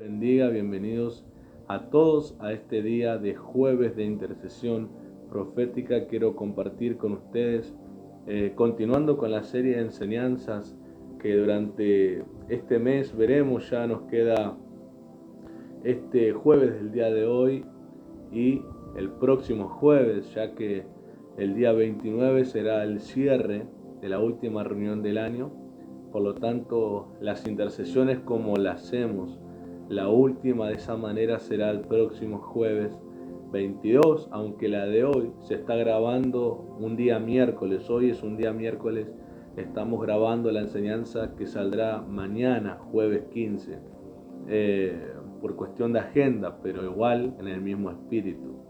Bendiga, bienvenidos a todos a este día de jueves de intercesión profética. Quiero compartir con ustedes, continuando con la serie de enseñanzas que durante este mes veremos. Ya nos queda este jueves del día de hoy y el próximo jueves, ya que el día 29 será el cierre de la última reunión del año. Por lo tanto, las intercesiones como las hacemos, la última de esa manera será el próximo jueves 22, aunque la de hoy se está grabando un día miércoles. Hoy es un día miércoles, estamos grabando la enseñanza que saldrá mañana, jueves 15, por cuestión de agenda, pero igual en el mismo espíritu.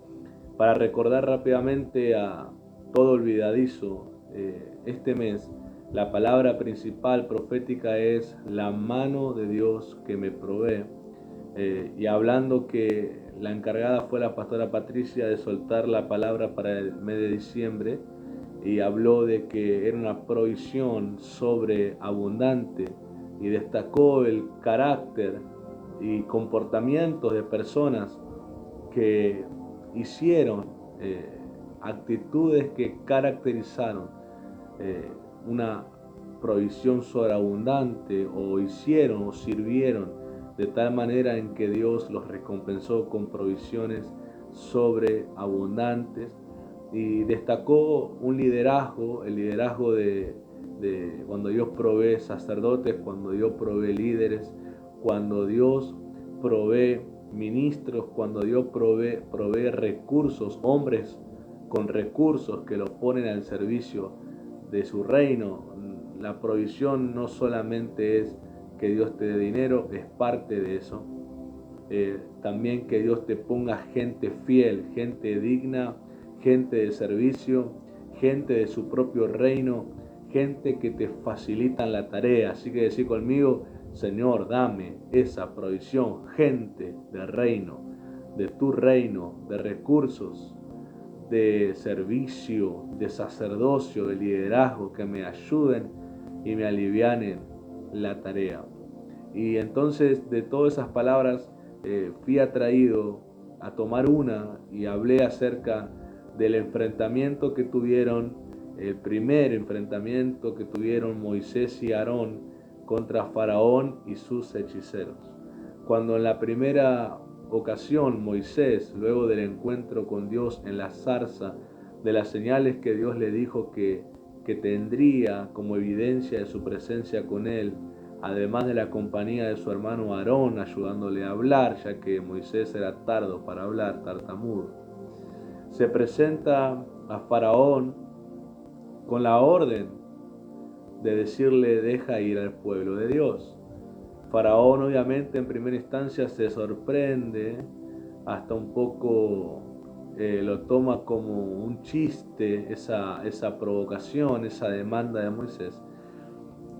Para recordar rápidamente a todo olvidadizo, este mes, la palabra principal profética es la mano de Dios que me provee. Y hablando que la encargada fue la pastora Patricia de soltar la palabra para el mes de diciembre, y habló de que era una provisión sobreabundante y destacó el carácter y comportamientos de personas que hicieron actitudes que caracterizaron una provisión sobreabundante, o hicieron o sirvieron de tal manera en que Dios los recompensó con provisiones sobreabundantes. Y destacó un liderazgo, el liderazgo de cuando Dios provee sacerdotes, cuando Dios provee líderes, cuando Dios provee ministros, cuando Dios provee recursos, hombres con recursos que los ponen al servicio de su reino. La provisión no solamente es que Dios te dé dinero, es parte de eso. También que Dios te ponga gente fiel, gente digna, gente de servicio, gente de su propio reino, gente que te facilitan la tarea. Así que decir conmigo: Señor, dame esa provisión, gente de reino, de tu reino, de recursos, de servicio, de sacerdocio, de liderazgo, que me ayuden y me alivianen la tarea. Y entonces, de todas esas palabras, fui atraído a tomar una y hablé acerca del enfrentamiento que tuvieron, el primer enfrentamiento que tuvieron Moisés y Aarón contra Faraón y sus hechiceros. Cuando en la primera ocasión Moisés, luego del encuentro con Dios en la zarza, de las señales que Dios le dijo que tendría como evidencia de su presencia con él, además de la compañía de su hermano Aarón ayudándole a hablar, ya que Moisés era tardo para hablar, tartamudo, se presenta a Faraón con la orden de decirle: deja ir al pueblo de Dios. Faraón obviamente en primera instancia se sorprende, hasta un poco lo toma como un chiste esa provocación, esa demanda de Moisés,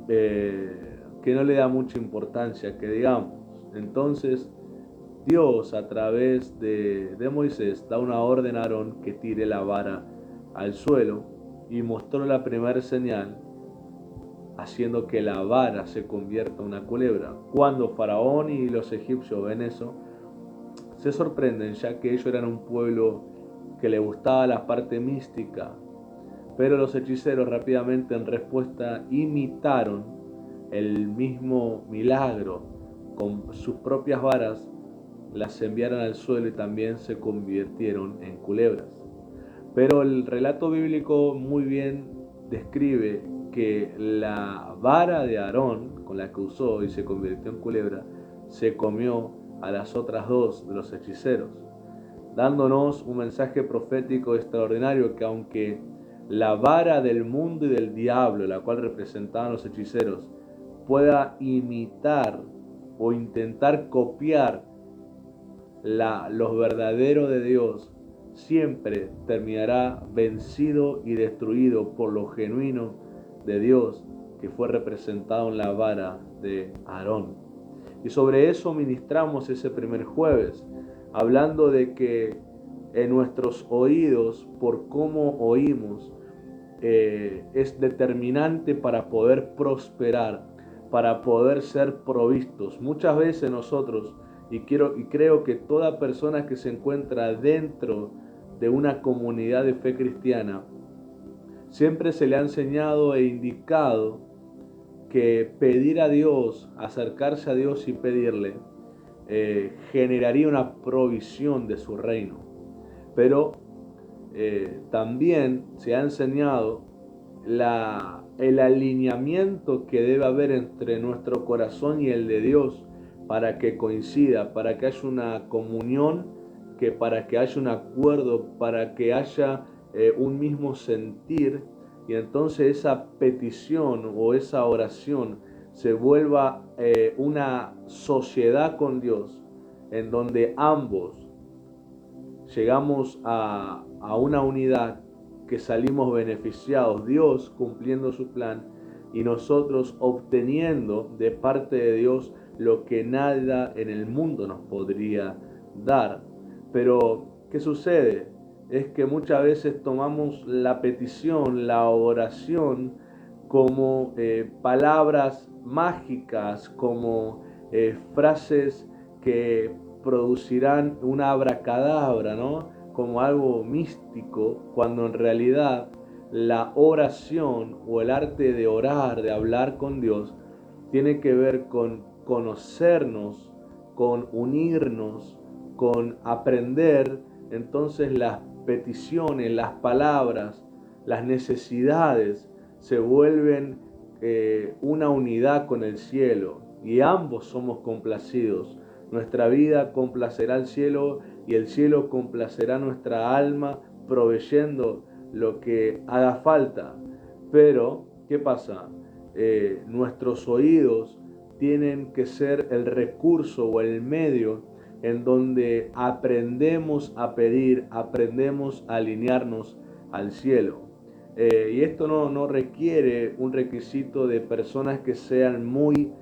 que no le da mucha importancia, que digamos. Entonces Dios, a través de Moisés, da una orden a Aarón que tire la vara al suelo, y mostró la primera señal, haciendo que la vara se convierta en una culebra. Cuando Faraón y los egipcios ven eso, se sorprenden, ya que ellos eran un pueblo que le gustaba la parte mística, pero los hechiceros rápidamente en respuesta imitaron el mismo milagro. Con sus propias varas las enviaron al suelo y también se convirtieron en culebras. Pero el relato bíblico muy bien describe que la vara de Aarón, con la que usó y se convirtió en culebra, se comió a las otras dos de los hechiceros, dándonos un mensaje profético extraordinario: que aunque la vara del mundo y del diablo, la cual representaban los hechiceros, pueda imitar o intentar copiar los verdaderos de Dios, siempre terminará vencido y destruido por lo genuino de Dios, que fue representado en la vara de Aarón. Y sobre eso ministramos ese primer jueves, hablando de que en nuestros oídos, por cómo oímos, es determinante para poder prosperar, para poder ser provistos. Muchas veces nosotros y creo que toda persona que se encuentra dentro de una comunidad de fe cristiana, siempre se le ha enseñado e indicado que pedir a Dios, acercarse a Dios y pedirle, generaría una provisión de su reino. Pero también se ha enseñado el alineamiento que debe haber entre nuestro corazón y el de Dios para que coincida, para que haya una comunión, para que haya un acuerdo, para que haya un mismo sentir, y entonces esa petición o esa oración se vuelva una sociedad con Dios, en donde ambos llegamos a una unidad, que salimos beneficiados, Dios cumpliendo su plan y nosotros obteniendo de parte de Dios lo que nada en el mundo nos podría dar. Pero, ¿qué sucede? Es que muchas veces tomamos la petición, la oración, como palabras mágicas, como frases que producirán una abracadabra, ¿no? Como algo místico, cuando en realidad la oración o el arte de orar, de hablar con Dios, tiene que ver con conocernos, con unirnos, con aprender. Entonces las peticiones, las palabras, las necesidades se vuelven una unidad con el cielo, y ambos somos complacidos. Nuestra vida complacerá al cielo y el cielo complacerá nuestra alma, proveyendo lo que haga falta. Pero, ¿qué pasa? Nuestros oídos tienen que ser el recurso o el medio en donde aprendemos a pedir, aprendemos a alinearnos al cielo. Y esto no requiere un requisito de personas que sean muy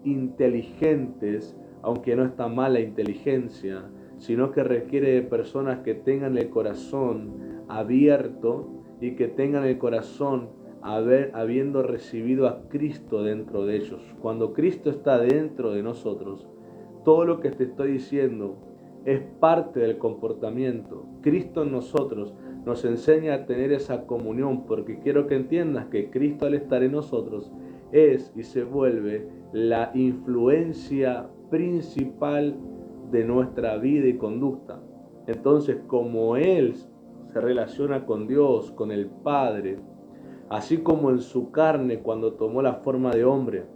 inteligentes, aunque no está mal la inteligencia, sino que requiere de personas que tengan el corazón abierto y que tengan el corazón habiendo recibido a Cristo dentro de ellos. Cuando Cristo está dentro de nosotros, todo lo que te estoy diciendo es parte del comportamiento. Cristo en nosotros nos enseña a tener esa comunión, porque quiero que entiendas que Cristo, al estar en nosotros, es y se vuelve la influencia principal de nuestra vida y conducta. Entonces, como Él se relaciona con Dios, con el Padre, así como en su carne, cuando tomó la forma de hombre,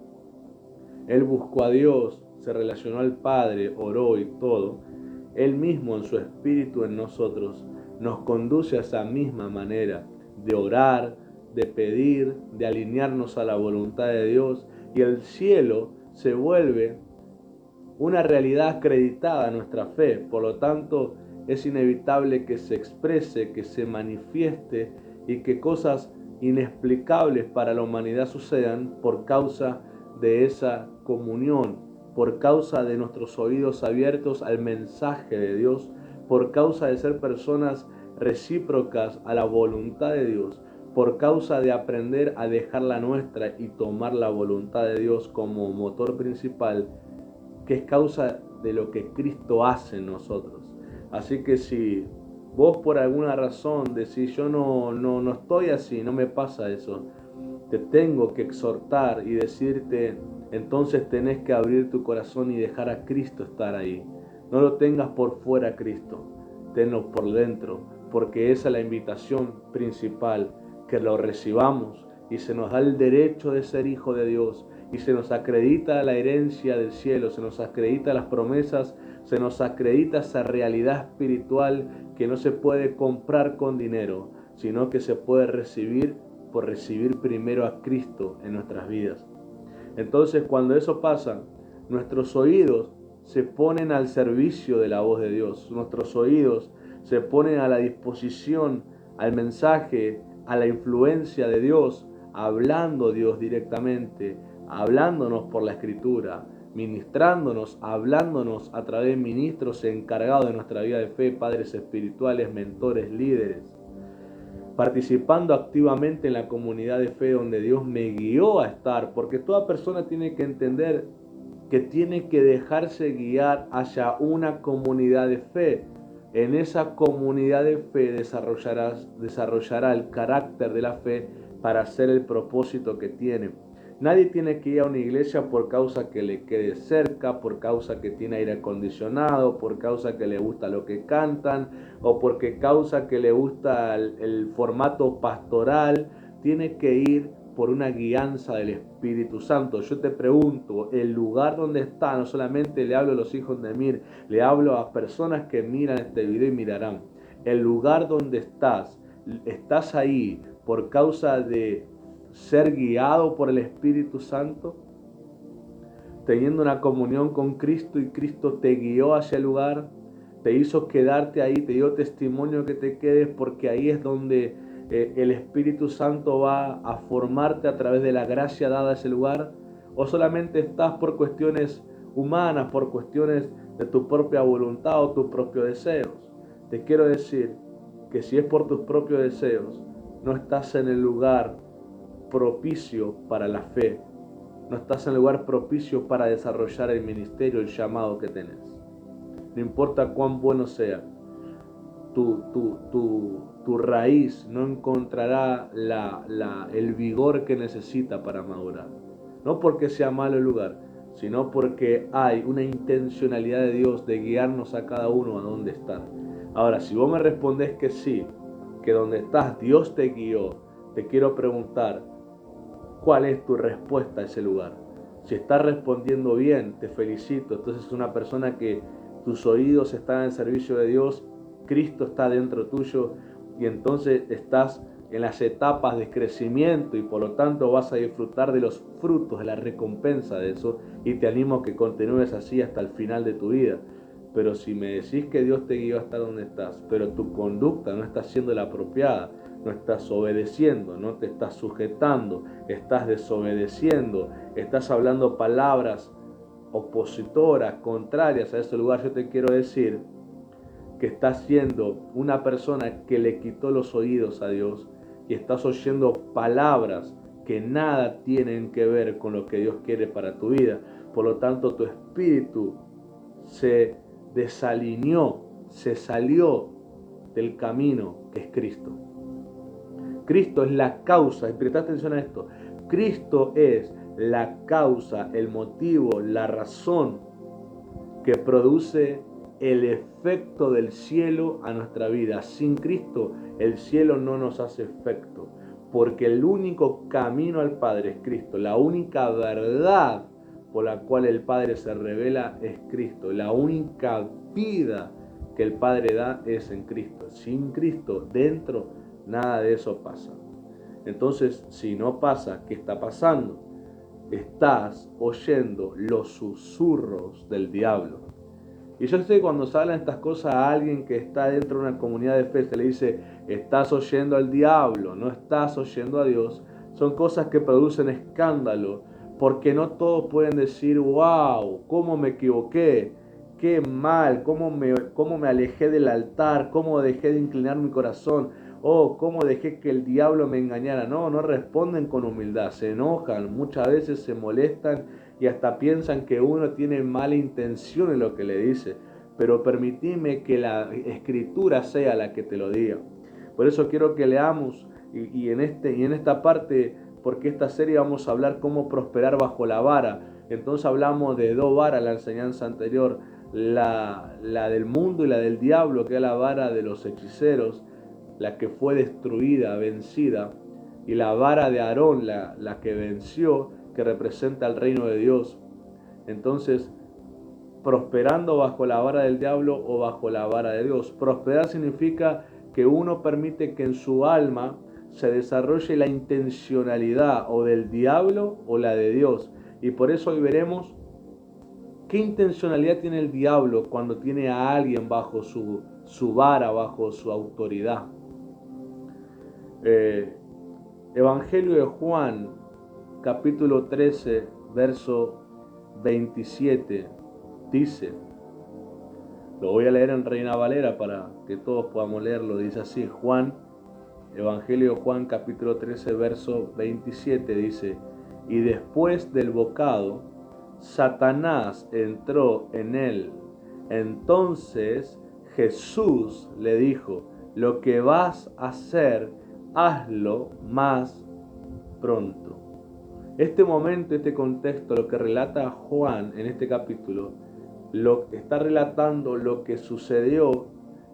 Él buscó a Dios, se relacionó al Padre, oró y todo, Él mismo en su espíritu en nosotros nos conduce a esa misma manera de orar, de pedir, de alinearnos a la voluntad de Dios, y el cielo se vuelve una realidad acreditada a nuestra fe. Por lo tanto, es inevitable que se exprese, que se manifieste y que cosas inexplicables para la humanidad sucedan por causa de esa comunión, por causa de nuestros oídos abiertos al mensaje de Dios, por causa de ser personas recíprocas a la voluntad de Dios, por causa de aprender a dejar la nuestra y tomar la voluntad de Dios como motor principal, que es causa de lo que Cristo hace en nosotros. Así que si vos por alguna razón decís, yo no estoy así, no me pasa eso, te tengo que exhortar y decirte, entonces tenés que abrir tu corazón y dejar a Cristo estar ahí. No lo tengas por fuera a Cristo, tenlo por dentro, porque esa es la invitación principal, que lo recibamos y se nos da el derecho de ser hijo de Dios, y se nos acredita la herencia del cielo, se nos acredita las promesas, se nos acredita esa realidad espiritual que no se puede comprar con dinero, sino que se puede recibir por recibir primero a Cristo en nuestras vidas. Entonces, cuando eso pasa, nuestros oídos se ponen al servicio de la voz de Dios, nuestros oídos se ponen a la disposición, al mensaje, a la influencia de Dios, hablando Dios directamente, hablándonos por la Escritura, ministrándonos, hablándonos a través de ministros encargados de nuestra vida de fe, padres espirituales, mentores, líderes, participando activamente en la comunidad de fe donde Dios me guió a estar, porque toda persona tiene que entender que tiene que dejarse guiar hacia una comunidad de fe. En esa comunidad de fe desarrollará el carácter de la fe para hacer el propósito que tiene. Nadie tiene que ir a una iglesia por causa que le quede cerca, por causa que tiene aire acondicionado, por causa que le gusta lo que cantan o porque causa que le gusta el formato pastoral. Tiene que ir por una guianza del Espíritu Santo. Yo te pregunto, el lugar donde está, no solamente le hablo a los hijos de Mir, le hablo a personas que miran este video y mirarán. El lugar donde estás ahí por causa de ser guiado por el Espíritu Santo, teniendo una comunión con Cristo y Cristo te guió hacia el lugar, te hizo quedarte ahí, te dio testimonio que te quedes porque ahí es donde el Espíritu Santo va a formarte a través de la gracia dada a ese lugar, o solamente estás por cuestiones humanas, por cuestiones de tu propia voluntad o tus propios deseos. Te quiero decir que si es por tus propios deseos, no estás en el lugar propicio para la fe, no estás en el lugar propicio para desarrollar el ministerio, el llamado que tenés. No importa cuán bueno sea, tu raíz no encontrará el vigor que necesita para madurar. No porque sea malo el lugar, sino porque hay una intencionalidad de Dios de guiarnos a cada uno a donde estar. Ahora, si vos me respondés que sí, que donde estás Dios te guió, te quiero preguntar, ¿cuál es tu respuesta a ese lugar? Si estás respondiendo bien, te felicito. Entonces es una persona que tus oídos están en servicio de Dios, Cristo está dentro tuyo y entonces estás en las etapas de crecimiento y por lo tanto vas a disfrutar de los frutos, de la recompensa de eso y te animo a que continúes así hasta el final de tu vida. Pero si me decís que Dios te guió hasta donde estás, pero tu conducta no está siendo la apropiada, no estás obedeciendo, no te estás sujetando, estás desobedeciendo, estás hablando palabras opositoras, contrarias a ese lugar, yo te quiero decir que estás siendo una persona que le quitó los oídos a Dios y estás oyendo palabras que nada tienen que ver con lo que Dios quiere para tu vida. Por lo tanto, tu espíritu se desalineó, se salió del camino que es Cristo. Cristo es la causa, y presta atención a esto, Cristo es la causa, el motivo, la razón que produce el efecto del cielo a nuestra vida. Sin Cristo el cielo no nos hace efecto, porque el único camino al Padre es Cristo, la única verdad por la cual el Padre se revela es Cristo, la única vida que el Padre da es en Cristo. Sin Cristo dentro nada de eso pasa. Entonces, si no pasa, ¿qué está pasando? Estás oyendo los susurros del diablo. Y yo sé que cuando se hablan estas cosas a alguien que está dentro de una comunidad de fe, se le dice, estás oyendo al diablo, no estás oyendo a Dios. Son cosas que producen escándalo, porque no todos pueden decir, wow, cómo me equivoqué, qué mal, cómo me alejé del altar, cómo dejé de inclinar mi corazón, oh, cómo dejé que el diablo me engañara. No responden con humildad, se enojan, muchas veces se molestan y hasta piensan que uno tiene mala intención en lo que le dice. Pero permitime que la escritura sea la que te lo diga. Por eso quiero que leamos y en esta parte, porque esta serie vamos a hablar cómo prosperar bajo la vara. Entonces hablamos de dos varas, la enseñanza anterior, la del mundo y la del diablo, que es la vara de los hechiceros, la que fue destruida, vencida, y la vara de Aarón, la que venció, que representa el reino de Dios. Entonces, prosperando bajo la vara del diablo o bajo la vara de Dios. Prosperar significa que uno permite que en su alma se desarrolle la intencionalidad o del diablo o la de Dios. Y por eso hoy veremos qué intencionalidad tiene el diablo cuando tiene a alguien bajo su vara, bajo su autoridad. Evangelio de Juan, capítulo 13, verso 27, dice, lo voy a leer en Reina Valera para que todos podamos leerlo, dice así, Evangelio de Juan, capítulo 13, verso 27, dice, y después del bocado, Satanás entró en él. Entonces Jesús le dijo: lo que vas a hacer, hazlo más pronto. Este momento, este contexto, lo que relata Juan en este capítulo, lo está relatando lo que sucedió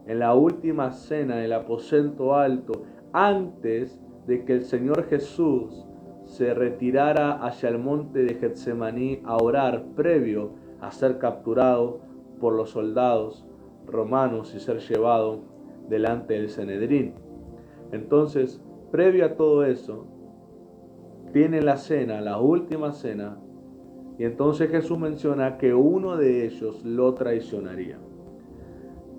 en la última cena, en el aposento alto, antes de que el Señor Jesús se retirara hacia el monte de Getsemaní a orar, previo a ser capturado por los soldados romanos y ser llevado delante del Sanedrín. Entonces, previo a todo eso, tiene la cena, la última cena, y entonces Jesús menciona que uno de ellos lo traicionaría.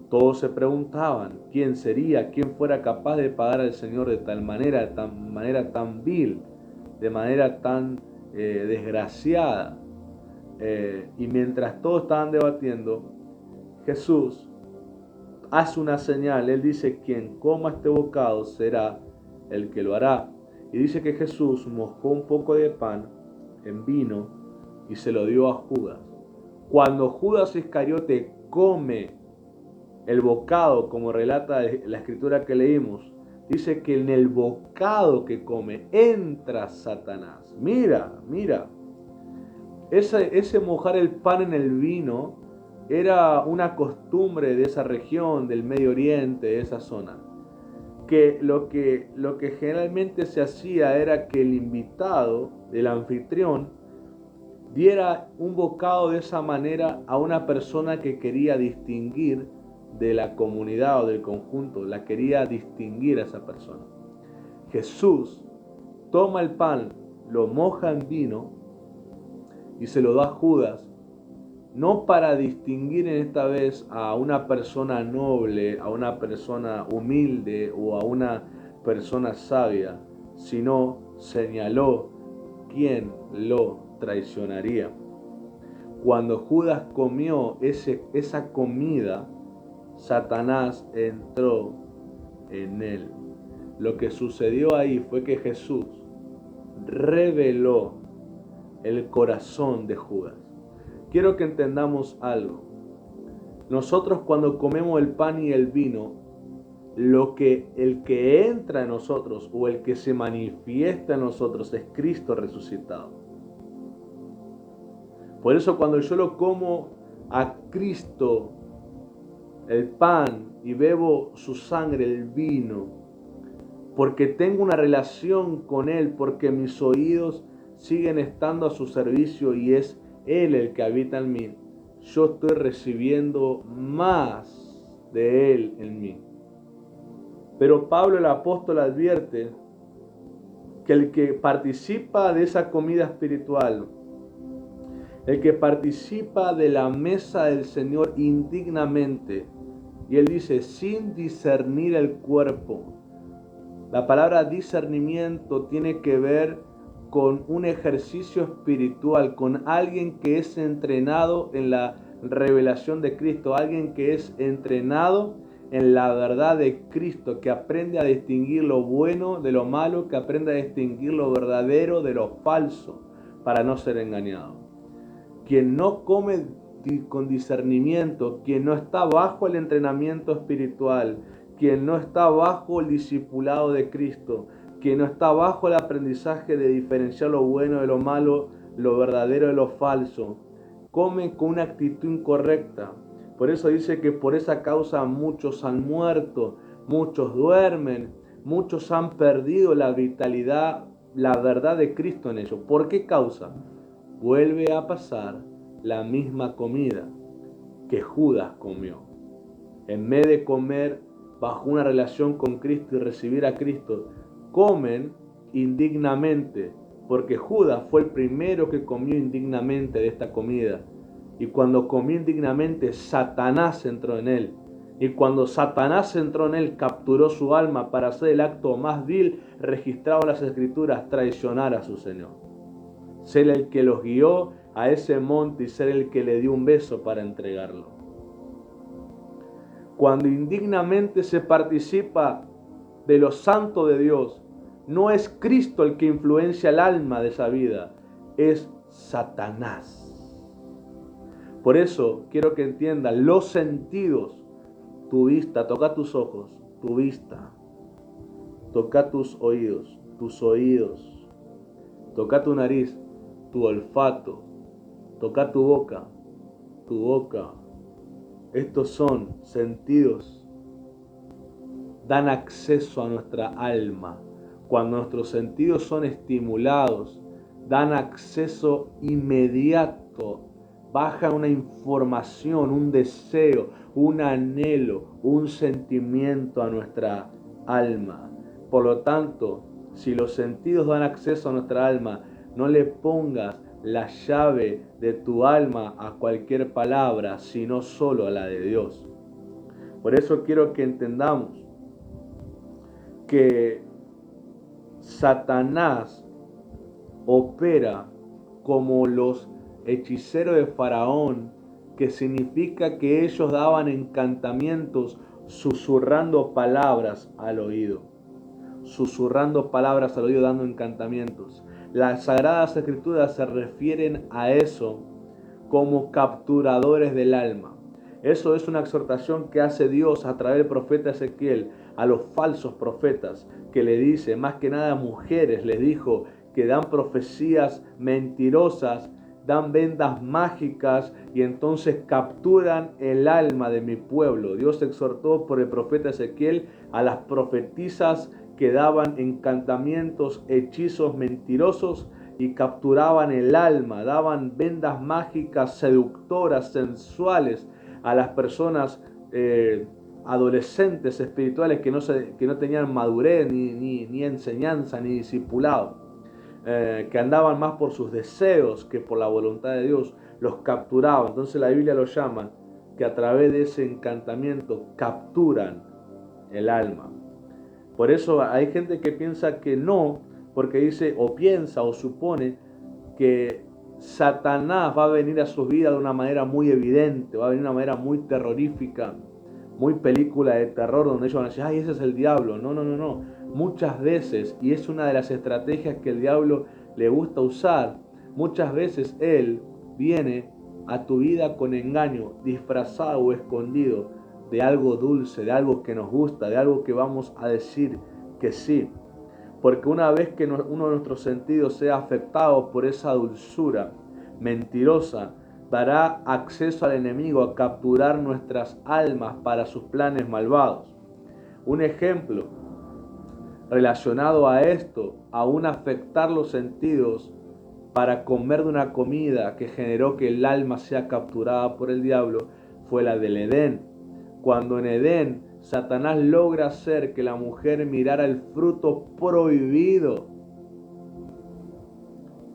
Todos se preguntaban quién sería, quién fuera capaz de pagar al Señor de tal manera tan vil, de manera tan desgraciada. Y mientras todos estaban debatiendo, Jesús hace una señal. Él dice: quien coma este bocado será el que lo hará. Y dice que Jesús mojó un poco de pan en vino y se lo dio a Judas. Cuando Judas Iscariote come el bocado, como relata la escritura que leímos, dice que en el bocado que come entra Satanás. Mira, ese mojar el pan en el vino era una costumbre de esa región, del Medio Oriente, de esa zona. Que lo que generalmente se hacía era que el invitado, el anfitrión, diera un bocado de esa manera a una persona que quería distinguir de la comunidad o del conjunto, la quería distinguir a esa persona. Jesús toma el pan, lo moja en vino y se lo da a Judas, no para distinguir en esta vez a una persona noble, a una persona humilde o a una persona sabia, sino señaló quién lo traicionaría. Cuando Judas comió esa comida, Satanás entró en él. Lo que sucedió ahí fue que Jesús reveló el corazón de Judas. Quiero que entendamos algo. Nosotros, cuando comemos el pan y el vino, el que entra en nosotros o el que se manifiesta en nosotros es Cristo resucitado. Por eso, cuando yo lo como a Cristo, el pan, y bebo su sangre, el vino, porque tengo una relación con Él, porque mis oídos siguen estando a su servicio y es Él el que habita en mí, yo estoy recibiendo más de Él en mí. Pero Pablo el apóstol advierte que el que participa de esa comida espiritual, el que participa de la mesa del Señor indignamente, y él dice, sin discernir el cuerpo. La palabra discernimiento tiene que ver con un ejercicio espiritual, con alguien que es entrenado en la revelación de Cristo, alguien que es entrenado en la verdad de Cristo, que aprende a distinguir lo bueno de lo malo, que aprende a distinguir lo verdadero de lo falso, para no ser engañado. Quien no come con discernimiento, quien no está bajo el entrenamiento espiritual, quien no está bajo el discipulado de Cristo, quien no está bajo el aprendizaje de diferenciar lo bueno de lo malo, lo verdadero de lo falso, come con una actitud incorrecta. Por eso dice que por esa causa muchos han muerto, muchos duermen, muchos han perdido la vitalidad, la verdad de Cristo en ellos. ¿Por qué causa? Vuelve a pasar la misma comida que Judas comió. En vez de comer bajo una relación con Cristo y recibir a Cristo, comen indignamente, porque Judas fue el primero que comió indignamente de esta comida. Y cuando comió indignamente, Satanás entró en él. Y cuando Satanás entró en él, capturó su alma para hacer el acto más vil registrado en las Escrituras: traicionar a su Señor. Ser el que los guió a ese monte y ser el que le dio un beso para entregarlo. Cuando indignamente se participa de lo santo de Dios, no es Cristo el que influencia el alma de esa vida, es Satanás. Por eso quiero que entiendan los sentidos, tu vista, toca tus ojos, tu vista, toca tus oídos, toca tu nariz, tu olfato, toca tu boca, tu boca. Estos son sentidos, dan acceso a nuestra alma. Cuando nuestros sentidos son estimulados, dan acceso inmediato, baja una información, un deseo, un anhelo, un sentimiento a nuestra alma. Por lo tanto, si los sentidos dan acceso a nuestra alma, no le pongas la llave de tu alma a cualquier palabra, sino solo a la de Dios. Por eso quiero que entendamos que Satanás opera como los hechiceros de Faraón, que significa que ellos daban encantamientos susurrando palabras al oído. Susurrando palabras al oído, dando encantamientos. Las Sagradas Escrituras se refieren a eso como capturadores del alma. Eso es una exhortación que hace Dios a través del profeta Ezequiel a los falsos profetas, que le dice, más que nada a mujeres, les dijo que dan profecías mentirosas, dan vendas mágicas y entonces capturan el alma de mi pueblo. Dios exhortó por el profeta Ezequiel a las profetisas que daban encantamientos, hechizos mentirosos y capturaban el alma, daban vendas mágicas, seductoras, sensuales a las personas adolescentes espirituales que no tenían madurez, ni enseñanza, ni discipulado, que andaban más por sus deseos que por la voluntad de Dios, los capturaban. Entonces la Biblia lo llama que a través de ese encantamiento capturan el alma. Por eso hay gente que piensa que no, porque dice o piensa o supone que Satanás va a venir a sus vidas de una manera muy evidente, va a venir de una manera muy terrorífica, muy película de terror, donde ellos van a decir, ay, ese es el diablo. No, no, no, no. Muchas veces, y es una de las estrategias que el diablo le gusta usar, muchas veces él viene a tu vida con engaño, disfrazado o escondido de algo dulce, de algo que nos gusta, de algo que vamos a decir que sí. Porque una vez que uno de nuestros sentidos sea afectado por esa dulzura mentirosa, dará acceso al enemigo a capturar nuestras almas para sus planes malvados. Un ejemplo relacionado a esto, aún afectar los sentidos para comer de una comida que generó que el alma sea capturada por el diablo, fue la del Edén. Cuando en Edén Satanás logra hacer que la mujer mirara el fruto prohibido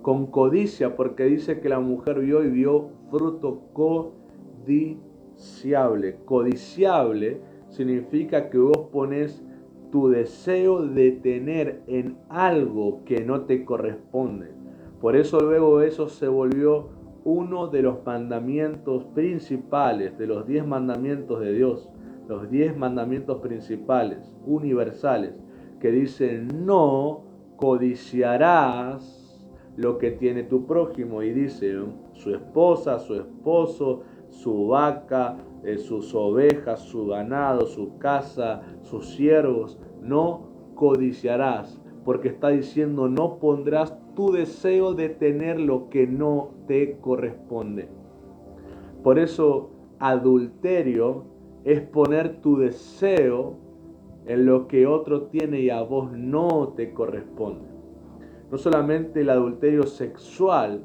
con codicia, porque dice que la mujer vio y vio fruto codiciable. Codiciable significa que vos pones tu deseo de tener en algo que no te corresponde. Por eso luego eso se volvió uno de los mandamientos principales, de los 10 mandamientos de Dios, los 10 mandamientos principales, universales, que dicen no codiciarás lo que tiene tu prójimo, y dice su esposa, su esposo, su vaca, sus ovejas, su ganado, su casa, sus siervos. No codiciarás, porque está diciendo no pondrás tu deseo de tener lo que no te corresponde. Por eso adulterio es poner tu deseo en lo que otro tiene y a vos no te corresponde. No solamente el adulterio sexual,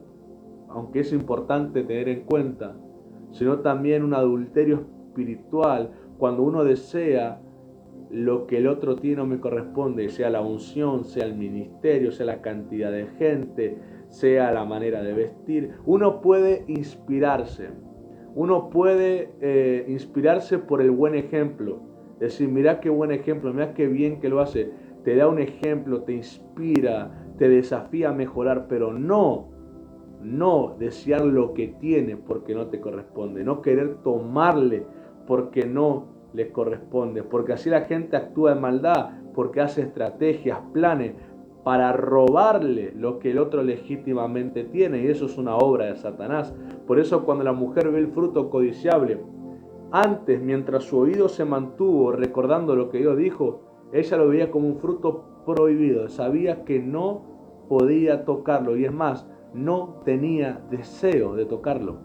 aunque es importante tener en cuenta, sino también un adulterio espiritual, cuando uno desea lo que el otro tiene no me corresponde, sea la unción, sea el ministerio, sea la cantidad de gente, sea la manera de vestir. Uno puede inspirarse por el buen ejemplo, decir, mira qué buen ejemplo, mira qué bien que lo hace, te da un ejemplo, te inspira, te desafía a mejorar, pero no desear lo que tiene porque no te corresponde, no querer tomarle porque no le corresponde, porque así la gente actúa en maldad, porque hace estrategias, planes para robarle lo que el otro legítimamente tiene, y eso es una obra de Satanás. Por eso cuando la mujer ve el fruto codiciable, antes, mientras su oído se mantuvo recordando lo que Dios dijo, ella lo veía como un fruto prohibido, sabía que no podía tocarlo, y es más, no tenía deseo de tocarlo.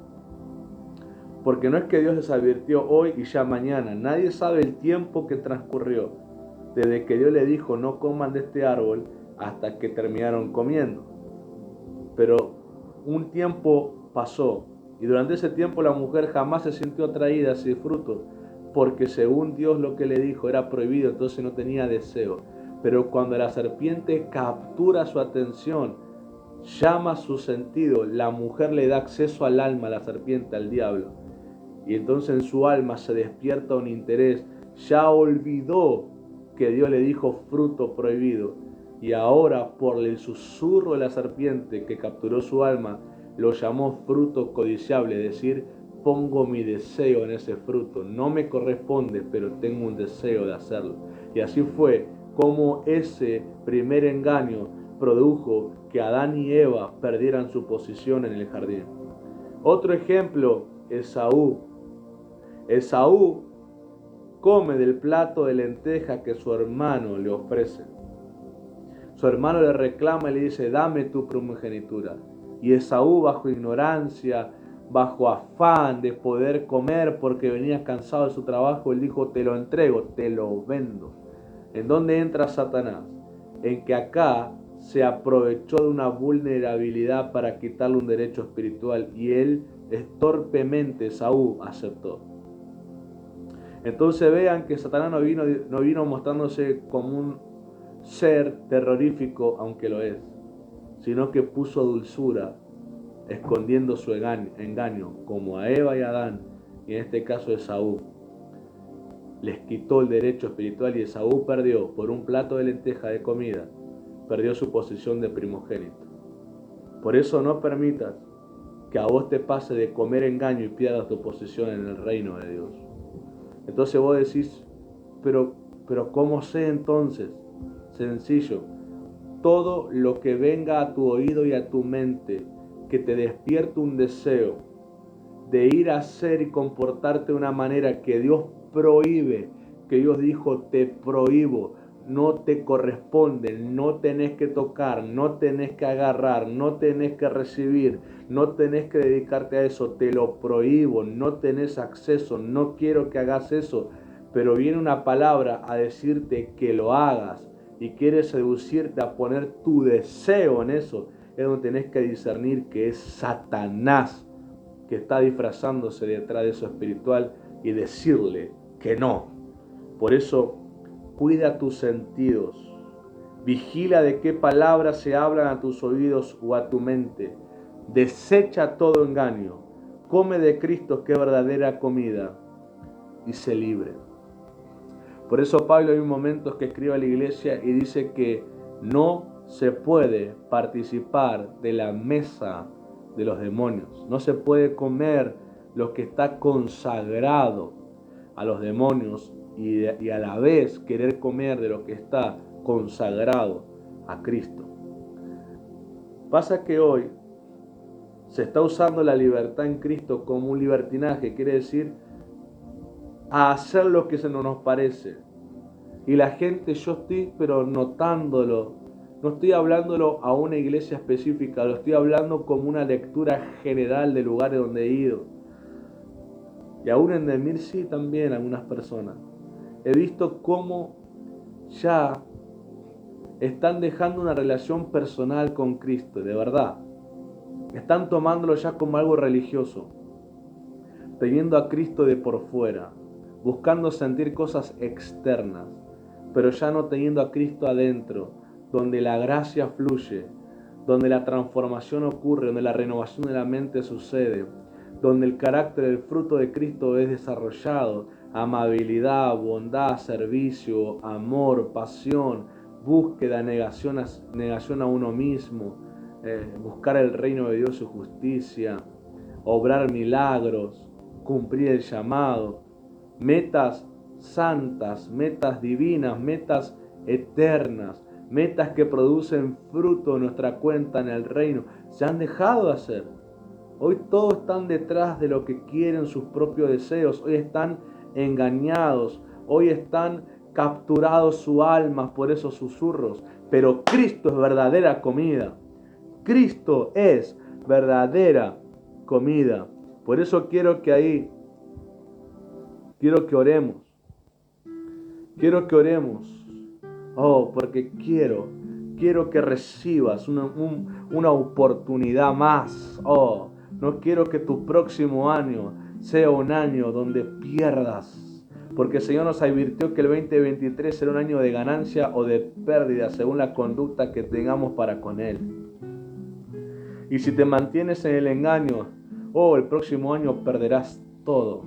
Porque no es que Dios les advirtió hoy y ya mañana, nadie sabe el tiempo que transcurrió desde que Dios le dijo no coman de este árbol hasta que terminaron comiendo. Pero un tiempo pasó, y durante ese tiempo la mujer jamás se sintió atraída hacia el fruto, porque según Dios lo que le dijo era prohibido, entonces no tenía deseo. Pero cuando la serpiente captura su atención, llama su sentido, la mujer le da acceso al alma, a la serpiente, al diablo, y entonces en su alma se despierta un interés. Ya olvidó que Dios le dijo fruto prohibido, y ahora por el susurro de la serpiente que capturó su alma, lo llamó fruto codiciable, es decir, pongo mi deseo en ese fruto, no me corresponde, pero tengo un deseo de hacerlo. Y así fue como ese primer engaño produjo que Adán y Eva perdieran su posición en el jardín. Otro ejemplo, Esaú. Esaú come del plato de lenteja que su hermano le ofrece. Su hermano le reclama y le dice, dame tu primogenitura. Y Esaú, bajo ignorancia, bajo afán de poder comer porque venía cansado de su trabajo, él dijo, te lo entrego, te lo vendo. ¿En dónde entra Satanás? En que acá se aprovechó de una vulnerabilidad para quitarle un derecho espiritual, y él torpemente, Esaú, aceptó. Entonces vean que Satanás no vino mostrándose como un ser terrorífico, aunque lo es, sino que puso dulzura, escondiendo su engaño, como a Eva y a Adán, y en este caso Esaú. Les quitó el derecho espiritual, y Esaú perdió, por un plato de lenteja de comida, perdió su posición de primogénito. Por eso no permitas que a vos te pase de comer engaño y pierdas tu posición en el reino de Dios. Entonces vos decís, pero ¿cómo sé entonces? Sencillo, todo lo que venga a tu oído y a tu mente, que te despierte un deseo de ir a hacer y comportarte de una manera que Dios prohíbe, que Dios dijo, te prohíbo, no te corresponde, no tenés que tocar, no tenés que agarrar, no tenés que recibir, no tenés que dedicarte a eso, te lo prohíbo, no tenés acceso, no quiero que hagas eso, pero viene una palabra a decirte que lo hagas y quiere seducirte a poner tu deseo en eso, es donde tenés que discernir que es Satanás que está disfrazándose detrás de eso espiritual, y decirle que no. Por eso, cuida tus sentidos. Vigila de qué palabras se hablan a tus oídos o a tu mente. Desecha todo engaño. Come de Cristo, que es verdadera comida, y sé libre. Por eso Pablo hay momentos que escribe a la iglesia y dice que no se puede participar de la mesa de los demonios. No se puede comer lo que está consagrado a los demonios y a la vez querer comer de lo que está consagrado a Cristo. Pasa que hoy se está usando la libertad en Cristo como un libertinaje, quiere decir a hacer lo que se nos parece. Y la gente, yo estoy pero notándolo, no estoy hablándolo a una iglesia específica, lo estoy hablando como una lectura general de lugares donde he ido. Y aún en Demir sí también algunas personas. He visto cómo ya están dejando una relación personal con Cristo, de verdad. Están tomándolo ya como algo religioso, teniendo a Cristo de por fuera, buscando sentir cosas externas, pero ya no teniendo a Cristo adentro, donde la gracia fluye, donde la transformación ocurre, donde la renovación de la mente sucede, donde el carácter, el fruto de Cristo es desarrollado, amabilidad, bondad, servicio, amor, pasión, búsqueda, negación a uno mismo, buscar el reino de Dios y su justicia, obrar milagros, cumplir el llamado, metas santas, metas divinas, metas eternas, metas que producen fruto en nuestra cuenta en el reino, se han dejado de hacer. Hoy todos están detrás de lo que quieren sus propios deseos. Hoy están engañados. Hoy están capturados su alma por esos susurros. Pero Cristo es verdadera comida. Cristo es verdadera comida. Por eso quiero que oremos. Quiero que oremos. Oh, porque quiero que recibas una oportunidad más. Oh, no quiero que tu próximo año sea un año donde pierdas. Porque el Señor nos advirtió que el 2023 será un año de ganancia o de pérdida según la conducta que tengamos para con Él. Y si te mantienes en el engaño, el próximo año perderás todo.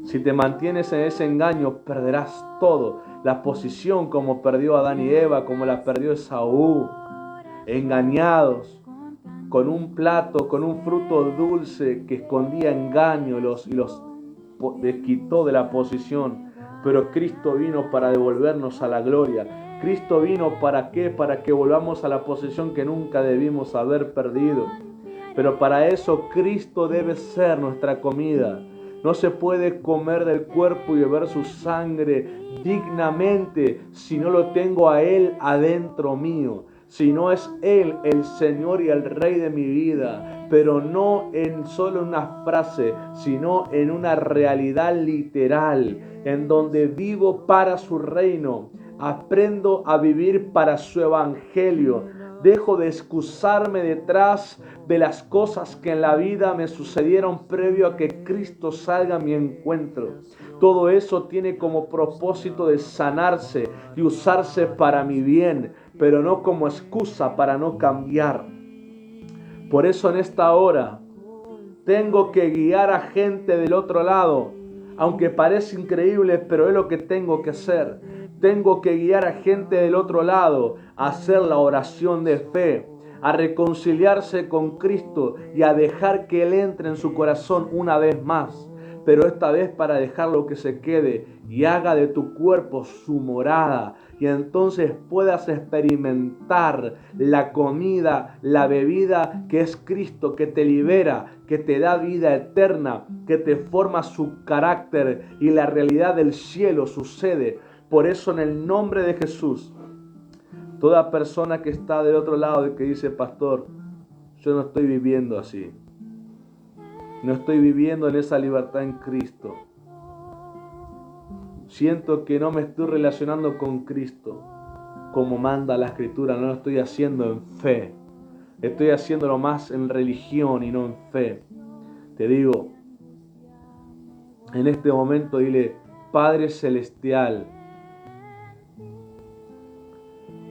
Si te mantienes en ese engaño, perderás todo. La posición como perdió Adán y Eva, como la perdió Esaú. Engañados, con un plato, con un fruto dulce que escondía engaño y los quitó de la posición. Pero Cristo vino para devolvernos a la gloria. Cristo vino ¿para qué? Para que volvamos a la posición que nunca debimos haber perdido. Pero para eso Cristo debe ser nuestra comida. No se puede comer del cuerpo y beber su sangre dignamente si no lo tengo a Él adentro mío. Si no es Él el Señor y el Rey de mi vida, pero no en solo una frase, sino en una realidad literal, en donde vivo para su reino, aprendo a vivir para su evangelio. Dejo de excusarme detrás de las cosas que en la vida me sucedieron previo a que Cristo salga a mi encuentro. Todo eso tiene como propósito de sanarse y usarse para mi bien, pero no como excusa para no cambiar. Por eso en esta hora tengo que guiar a gente del otro lado. Aunque parece increíble, pero es lo que tengo que hacer. Tengo que guiar a gente del otro lado a hacer la oración de fe, a reconciliarse con Cristo y a dejar que Él entre en su corazón una vez más. Pero esta vez para dejarlo que se quede y haga de tu cuerpo su morada. Y entonces puedas experimentar la comida, la bebida que es Cristo, que te libera, que te da vida eterna, que te forma su carácter y la realidad del cielo sucede. Por eso en el nombre de Jesús, toda persona que está del otro lado y que dice, pastor, yo no estoy viviendo así. No estoy viviendo en esa libertad en Cristo. Siento que no me estoy relacionando con Cristo como manda la Escritura. No lo estoy haciendo en fe. Estoy haciéndolo más en religión y no en fe. Te digo, en este momento dile, Padre Celestial,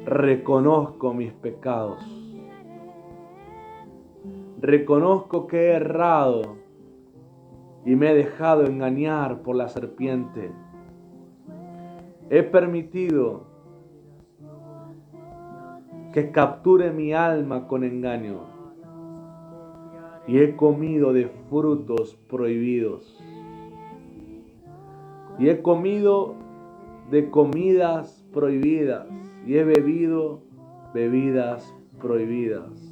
reconozco mis pecados. Reconozco que he errado y me he dejado engañar por la serpiente. He permitido que capture mi alma con engaño y he comido de frutos prohibidos y he comido de comidas prohibidas y he bebido bebidas prohibidas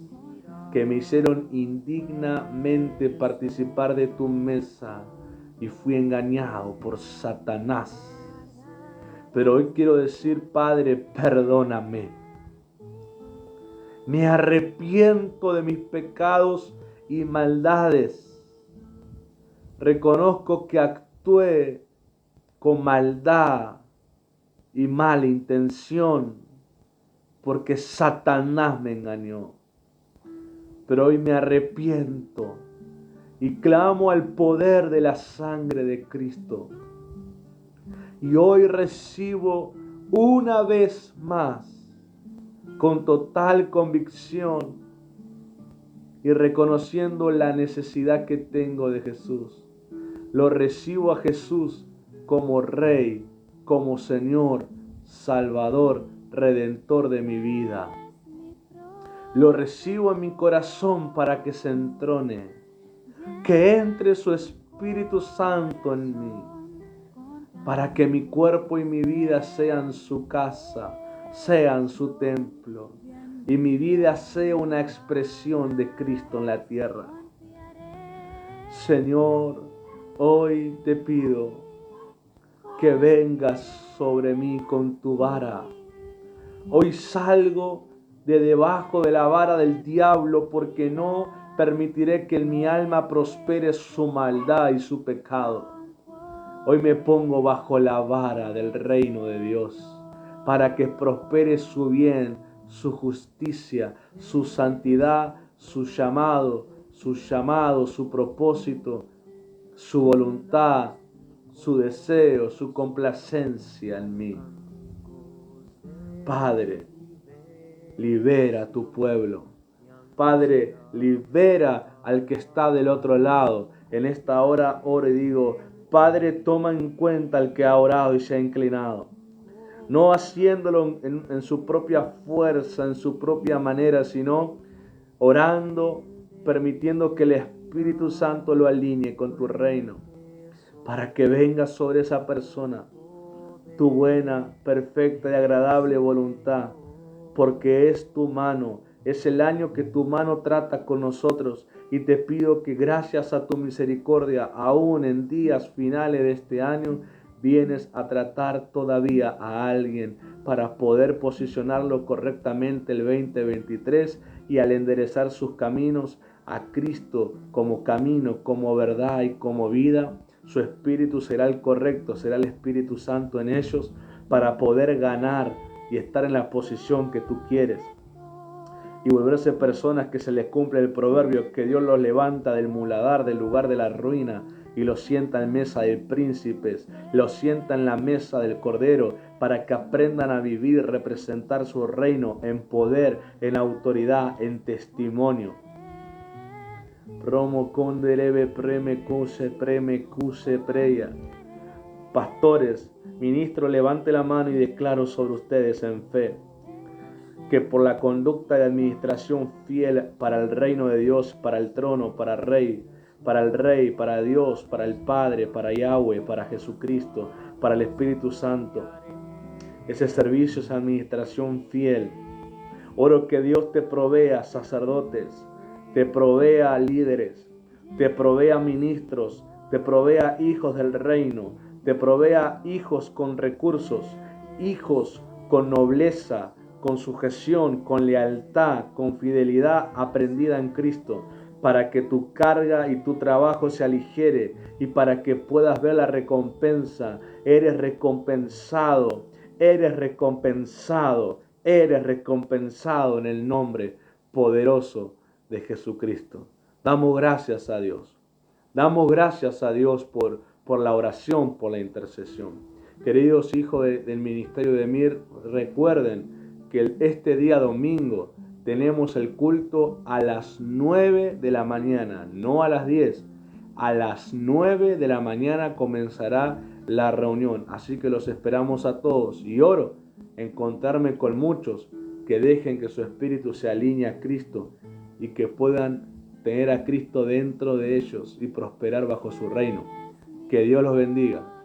que me hicieron indignamente participar de tu mesa y fui engañado por Satanás. Pero hoy quiero decir, Padre, perdóname. Me arrepiento de mis pecados y maldades. Reconozco que actué con maldad y mala intención porque Satanás me engañó. Pero hoy me arrepiento y clamo al poder de la sangre de Cristo. Y hoy recibo una vez más, con total convicción y reconociendo la necesidad que tengo de Jesús. Lo recibo a Jesús como Rey, como Señor, Salvador, Redentor de mi vida. Lo recibo en mi corazón para que se entrone, que entre su Espíritu Santo en mí, para que mi cuerpo y mi vida sean su casa, sean su templo y mi vida sea una expresión de Cristo en la tierra. Señor, hoy te pido que vengas sobre mí con tu vara. Hoy salgo de debajo de la vara del diablo porque no permitiré que en mi alma prospere su maldad y su pecado. Hoy me pongo bajo la vara del reino de Dios para que prospere su bien, su justicia, su santidad, su llamado, su propósito, su voluntad, su deseo, su complacencia en mí. Padre, libera a tu pueblo. Padre, libera al que está del otro lado. En esta hora oro y digo, Padre, toma en cuenta al que ha orado y se ha inclinado. No haciéndolo en su propia fuerza, en su propia manera, sino orando, permitiendo que el Espíritu Santo lo alinee con tu reino, para que venga sobre esa persona tu buena, perfecta y agradable voluntad, porque es tu mano, es el año que tu mano trata con nosotros, y te pido que gracias a tu misericordia, aún en días finales de este año, vienes a tratar todavía a alguien para poder posicionarlo correctamente el 2023 y al enderezar sus caminos a Cristo como camino, como verdad y como vida. Su espíritu será el correcto, será el Espíritu Santo en ellos para poder ganar y estar en la posición que tú quieres. Y volverse personas que se les cumple el proverbio, que Dios los levanta del muladar, del lugar de la ruina, y los sienta en mesa de príncipes, los sienta en la mesa del Cordero, para que aprendan a vivir y representar su reino en poder, en autoridad, en testimonio. Promo condeleve preme cuse preya. Pastores, ministros, levante la mano y declaro sobre ustedes en fe que por la conducta de administración fiel para el reino de Dios, para el trono, para el rey, para Dios, para el Padre, para Yahweh, para Jesucristo, para el Espíritu Santo, ese servicio, esa administración fiel. Oro que Dios te provea sacerdotes, te provea líderes, te provea ministros, te provea hijos del reino, te provea hijos con recursos, hijos con nobleza, con sujeción, con lealtad, con fidelidad aprendida en Cristo, para que tu carga y tu trabajo se aligere y para que puedas ver la recompensa. Eres recompensado, eres recompensado, eres recompensado en el nombre poderoso de Jesucristo. Damos gracias a Dios. Damos gracias a Dios por la oración, por la intercesión. Queridos hijos del ministerio de Mir, recuerden que este día domingo tenemos el culto a las 9 de la mañana, no a las 10. A las 9 de la mañana comenzará la reunión. Así que los esperamos a todos. Y oro encontrarme con muchos que dejen que su espíritu se alinee a Cristo y que puedan tener a Cristo dentro de ellos y prosperar bajo su reino. Que Dios los bendiga.